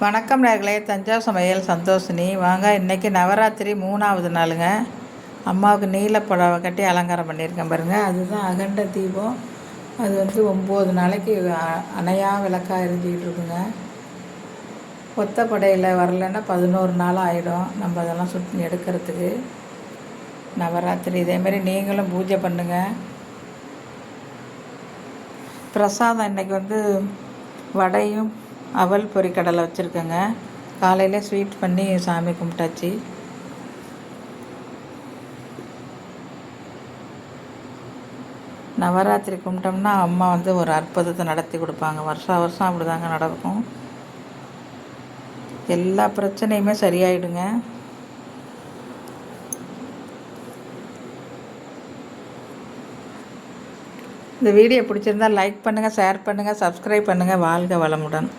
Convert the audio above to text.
வணக்கம் நேர்களே, தஞ்சாவூர் சமையல் சந்தோஷினி. வாங்க, இன்றைக்கி நவராத்திரி 3வது நாளுங்க. அம்மாவுக்கு நீல புடவை கட்டி அலங்காரம் பண்ணியிருக்கேன் பாருங்கள். அதுதான் அகண்ட தீபம். அது 9 நாளைக்கு அணையா விளக்காக எரிஞ்சிக்கிட்டு இருக்குங்க. ஒத்த படையில் வரலைன்னா 11 நாள் ஆகிடும் நம்ம அதெல்லாம் சுற்றி எடுக்கிறதுக்கு. நவராத்திரி இதேமாரி நீங்களும் பூஜை பண்ணுங்கள். பிரசாதம் இன்றைக்கி வடையும் அவல் பொரிக்கடலை வச்சுருக்கேங்க. காலையில் ஸ்வீட் பண்ணி சாமி கும்பிட்டாச்சு. நவராத்திரி கும்பிட்டோம்னா அம்மா ஒரு அற்புதத்தை நடத்தி கொடுப்பாங்க. வருஷம் அப்படி தாங்க நடக்கும். எல்லா பிரச்சனையுமே சரியாயிடுங்க. இந்த வீடியோ பிடிச்சிருந்தால் லைக் பண்ணுங்கள், ஷேர் பண்ணுங்கள், சப்ஸ்கிரைப் பண்ணுங்கள். வாழ்க வளமுடன்.